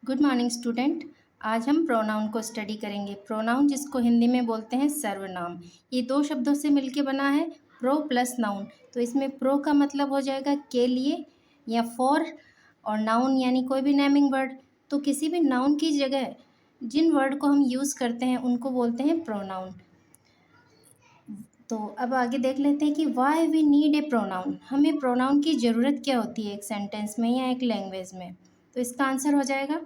Good morning student. आज हम pronoun को स्टडी करेंगे। प्रोनाउन जिसको हिंदी में बोलते हैं सर्वनाम। ये दो शब्दों से मिलके बना है, प्रो प्लस नाउन। तो इसमें प्रो का मतलब हो जाएगा के लिए या फॉर, और नाउन यानी कोई भी नेमिंग वर्ड। तो किसी भी नाउन की जगह जिन वर्ड को हम यूज़ करते हैं उनको बोलते हैं प्रोनाउन। तो अब आगे देख लेते हैं कि why we need a pronoun. हमें प्रोनाउन की ज़रूरत क्या होती है एक सेंटेंस में या एक लैंग्वेज में। तो इसका आंसर हो जाएगा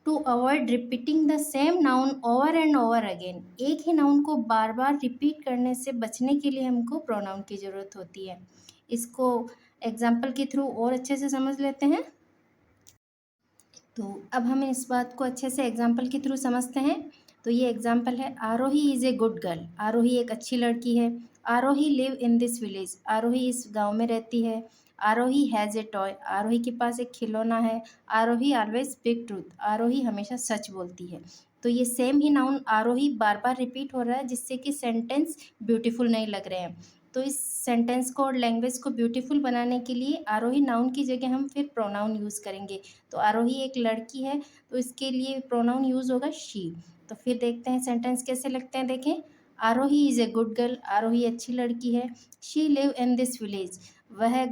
to avoid repeating the same noun over and over again. एक ही नाउन को बार बार रिपीट करने से बचने के लिए हमको प्रोनाउन की ज़रूरत होती है। इसको एग्जाम्पल के थ्रू और अच्छे से समझ लेते हैं। तो अब हम इस बात को अच्छे से एग्जाम्पल के थ्रू समझते हैं। तो ये एग्जाम्पल है, आरोही इज़ ए गुड गर्ल। आरोही एक अच्छी लड़की है। आरोही लिव इन दिस विलेज। आरोही इस गांव में रहती है। आरोही हैज़ ए टॉय। आरोही के पास एक खिलौना है। आरोही ऑलवेज स्पीक ट्रूथ। आरोही हमेशा सच बोलती है। तो ये सेम ही नाउन आरोही बार बार रिपीट हो रहा है, जिससे कि सेंटेंस ब्यूटीफुल नहीं लग रहे हैं। तो इस सेंटेंस को और लैंग्वेज को ब्यूटीफुल बनाने के लिए आरोही नाउन की जगह हम फिर प्रोनाउन यूज़ करेंगे। तो आरोही एक लड़की है, तो इसके लिए प्रोनाउन यूज़ होगा शी। तो फिर देखते हैं सेंटेंस कैसे लगते हैं। देखें, आरोही इज़ ए गुड गर्ल। आरोही अच्छी लड़की है। She live in this village. वह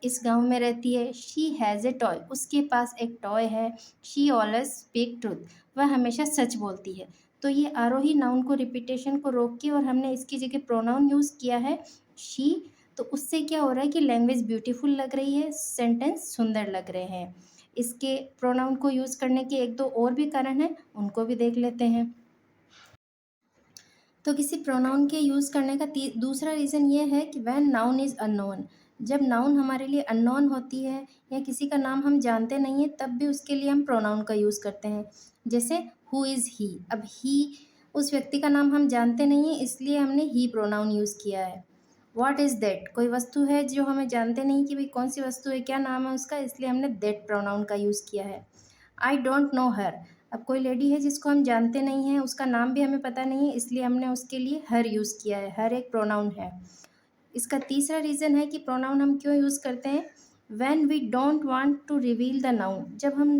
इस गांव में रहती है। She has a toy. उसके पास एक टॉय है। She always speak truth. वह हमेशा सच बोलती है। तो ये आरोही नाउन को रिपीटेशन को रोक के और हमने इसकी जगह प्रोनाउन यूज़ किया है शी। तो उससे क्या हो रहा है कि लैंग्वेज ब्यूटीफुल लग रही है, सेंटेंस सुंदर लग रहे हैं। इसके प्रोनाउन को यूज़ करने के एक दो और भी कारण हैं, उनको भी देख लेते हैं। तो किसी प्रोनाउन के यूज़ करने का दूसरा रीज़न ये है कि व्हेन नाउन इज़ अननोन। जब नाउन हमारे लिए अननोन होती है या किसी का नाम हम जानते नहीं हैं, तब भी उसके लिए हम प्रोनाउन का यूज़ करते हैं। जैसे हु इज़ ही। अब ही उस व्यक्ति का नाम हम जानते नहीं हैं, इसलिए हमने ही प्रोनाउन यूज़ किया है। What is that. कोई वस्तु है जो हमें जानते नहीं कि भाई कौन सी वस्तु है, क्या नाम है उसका, इसलिए हमने दैट प्रोनाउन का यूज़ किया है। आई डोंट नो हर। अब कोई लेडी है जिसको हम जानते नहीं हैं, उसका नाम भी हमें पता नहीं है, इसलिए हमने उसके लिए हर यूज़ किया है। हर एक प्रोनाउन है। इसका तीसरा रीज़न है कि प्रोनाउन हम क्यों यूज़ करते हैं। When we don't want to reveal the noun. जब हम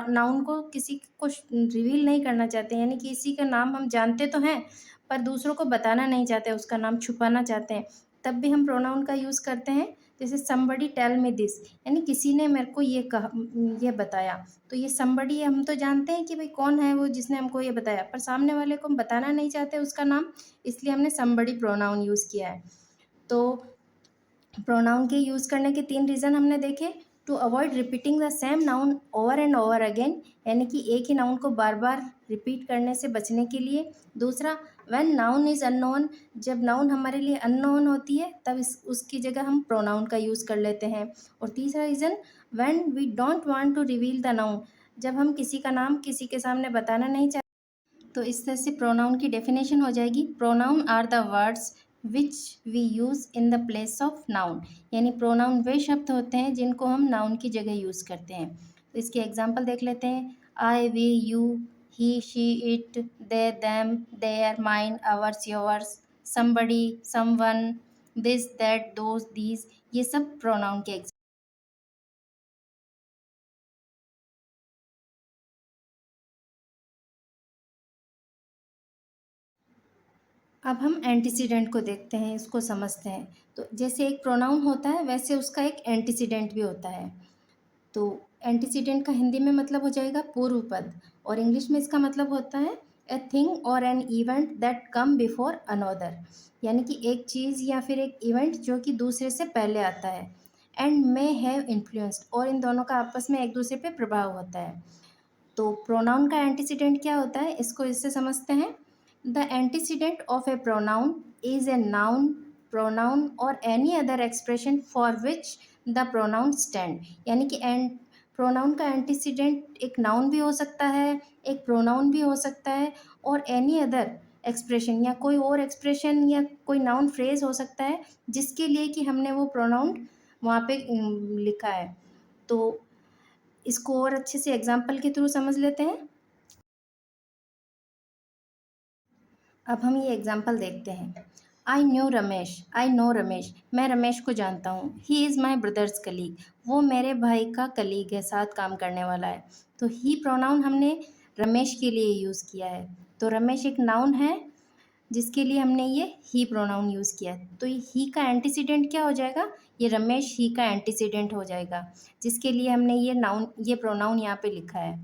नाउन को किसी को रिवील नहीं करना चाहते, यानी किसी का नाम हम जानते तो हैं पर दूसरों को बताना नहीं चाहते, उसका नाम छुपाना चाहते हैं, तब भी हम प्रोनाउन का यूज़ करते हैं। जैसे समबडी टेल मी दिस, यानी किसी ने मेरे को ये कहा, ये बताया। तो ये समबडी हम तो जानते हैं कि भाई कौन है वो जिसने हमको ये बताया, पर सामने वाले को हम बताना नहीं चाहते उसका नाम, इसलिए हमने समबडी प्रोनाउन यूज़ किया है। तो प्रोनाउन के यूज़ करने के तीन रीज़न हमने देखे। To avoid repeating the same noun over and over again, यानी कि एक ही नाउन को बार बार रिपीट करने से बचने के लिए। दूसरा, व्हेन नाउन इज़ अननोन। जब नाउन हमारे लिए अननोन होती है तब उसकी जगह हम प्रोनाउन का यूज़ कर लेते हैं। और तीसरा reason, when we don't want to reveal the noun. जब हम किसी का नाम किसी के सामने बताना नहीं चाहते। तो इस तरह से प्रोनाउन की डेफिनेशन हो जाएगी, pronoun are the words which we use in the place of noun. यानी प्रोनाउन वे शब्द होते हैं जिनको हम नाउन की जगह यूज़ करते हैं। तो इसके एग्जांपल देख लेते हैं। I, we, you, he, she, it, they, them, their, mine, ours, yours, somebody, someone, this, that, those, these, ये सब प्रोनाउन के एग्जाम्पल। अब हम एंटीसीडेंट को देखते हैं, इसको समझते हैं। तो जैसे एक प्रोनाउन होता है वैसे उसका एक एंटीसीडेंट भी होता है। तो एंटीसीडेंट का हिंदी में मतलब हो जाएगा पूर्व पद, और इंग्लिश में इसका मतलब होता है ए थिंग और an event that come before another. यानी कि एक चीज़ या फिर एक इवेंट जो कि दूसरे से पहले आता है। एंड मे हैव इन्फ्लुएंस्ड, और इन दोनों का आपस में एक दूसरे पे प्रभाव होता है। तो प्रोनाउन का एंटीसीडेंट क्या होता है, इसको इससे समझते हैं। The antecedent of a pronoun is a noun, pronoun और any other expression for which the pronoun stand. यानी कि प्रोनाउन का एंटीसीडेंट एक नाउन भी हो सकता है, एक प्रोनाउन भी हो सकता है, और एनी अदर एक्सप्रेशन या कोई और एक्सप्रेशन या कोई नाउन फ्रेज हो सकता है जिसके लिए कि हमने वो प्रोनाउन वहाँ पे लिखा है। तो इसको और अच्छे से एग्जाम्पल के थ्रू समझ लेते हैं। अब हम ये एग्जाम्पल देखते हैं। आई नो रमेश, मैं रमेश को जानता हूँ। He is my brothers colleague, वो मेरे भाई का कलीग है, साथ काम करने वाला है। तो ही प्रोनाउन हमने रमेश के लिए यूज़ किया है। तो रमेश एक नाउन है जिसके लिए हमने ये ही प्रोनाउन यूज़ किया है। तो ही का एंटीसीडेंट क्या हो जाएगा? ये रमेश ही का एंटीसीडेंट हो जाएगा, जिसके लिए हमने ये प्रोनाउन यहाँ पे लिखा है।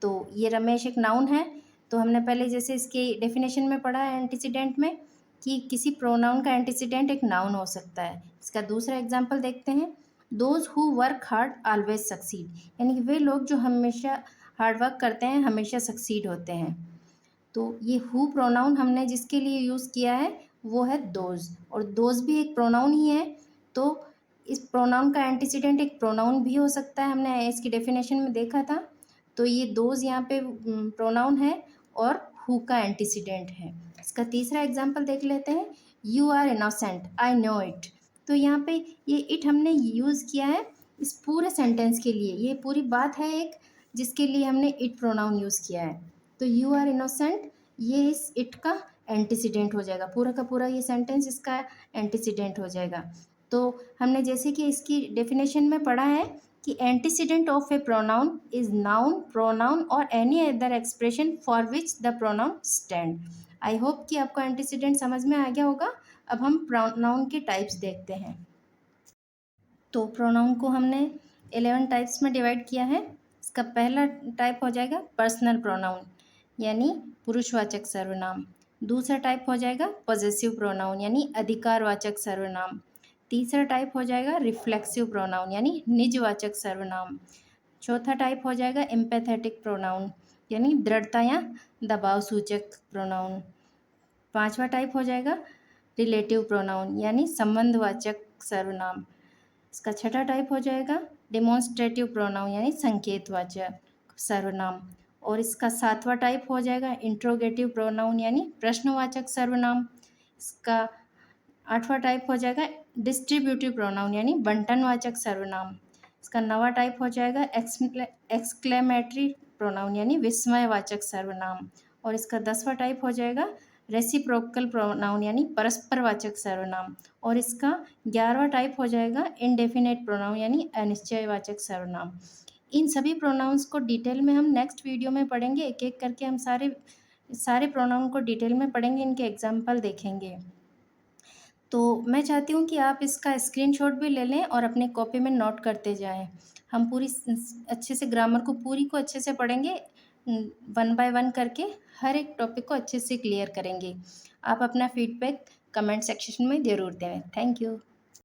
तो ये रमेश एक नाउन है। तो हमने पहले जैसे इसके डेफिनेशन में पढ़ा है एंटीसीडेंट में कि किसी प्रोनाउन का एंटीसीडेंट एक नाउन हो सकता है। इसका दूसरा एग्जांपल देखते हैं। Those who work hard always succeed, यानी कि वे लोग जो हमेशा हार्ड वर्क करते हैं हमेशा सक्सीड होते हैं। तो ये हु प्रोनाउन हमने जिसके लिए यूज़ किया है वो है दोज, और दोज भी एक प्रोनाउन ही है। तो इस प्रोनाउन का एंटीसीडेंट एक प्रोनाउन भी हो सकता है, हमने इसकी डेफिनेशन में देखा था। तो ये दोज यहाँ पे प्रोनाउन है और हु का एंटीसीडेंट है। इसका तीसरा एग्जाम्पल देख लेते हैं। You are innocent, I know it. तो यहाँ पे ये इट हमने यूज़ किया है इस पूरे सेंटेंस के लिए। ये पूरी बात है एक जिसके लिए हमने इट प्रोनाउन यूज़ किया है। तो यू आर इनोसेंट ये इस इट का एंटीसीडेंट हो जाएगा, पूरा का पूरा ये सेंटेंस इसका एंटीसीडेंट हो जाएगा। तो हमने जैसे कि इसकी डेफिनेशन में पढ़ा है कि antecedent of a pronoun is noun, pronoun और any other expression for which the pronoun stand. I hope कि आपको एंटीसीडेंट समझ में आ गया होगा। अब हम प्रोनाउन के टाइप्स देखते हैं। तो प्रोनाउन को हमने 11 टाइप्स में डिवाइड किया है। इसका पहला टाइप हो जाएगा पर्सनल प्रोनाउन, यानी पुरुषवाचक सर्वनाम। दूसरा टाइप हो जाएगा पॉजेसिव प्रोनाउन, यानी अधिकारवाचक सर्वनाम। तीसरा टाइप हो जाएगा रिफ्लेक्सिव प्रोनाउन, यानी निजवाचक सर्वनाम। चौथा टाइप हो जाएगा एम्पैथेटिक प्रोनाउन, यानी दृढ़ता या दबाव सूचक प्रोनाउन। पांचवा टाइप हो जाएगा रिलेटिव प्रोनाउन, यानी संबंधवाचक सर्वनाम। इसका छठा टाइप हो जाएगा डेमोन्स्ट्रेटिव प्रोनाउन, यानी संकेतवाचक सर्वनाम। और इसका सातवां टाइप हो जाएगा इंट्रोगेटिव प्रोनाउन, यानी प्रश्नवाचक सर्वनाम। इसका आठवां टाइप हो जाएगा डिस्ट्रीब्यूटिव प्रोनाउन, यानी बंटनवाचक सर्वनाम। इसका नवा टाइप हो जाएगा एक्सक्लेमेटरी प्रोनाउन, यानी विस्मयवाचक सर्वनाम। और इसका 10वां टाइप हो जाएगा रेसिप्रोकल प्रोनाउन, यानी परस्परवाचक सर्वनाम। और इसका 11वां टाइप हो जाएगा इनडेफिनेट प्रोनाउन, यानी अनिश्चयवाचक सर्वनाम। इन सभी प्रोनाउंस को डिटेल में हम नेक्स्ट वीडियो में पढ़ेंगे। एक एक करके हम सारे प्रोनाउन को डिटेल में पढ़ेंगे, इनके एग्जाम्पल देखेंगे। तो मैं चाहती हूँ कि आप इसका स्क्रीनशॉट भी ले लें और अपने कॉपी में नोट करते जाएं। हम पूरी अच्छे से ग्रामर को पूरी को अच्छे से पढ़ेंगे, 1 बाय 1 करके हर एक टॉपिक को अच्छे से क्लियर करेंगे। आप अपना फीडबैक कमेंट सेक्शन में ज़रूर दें। Thank you.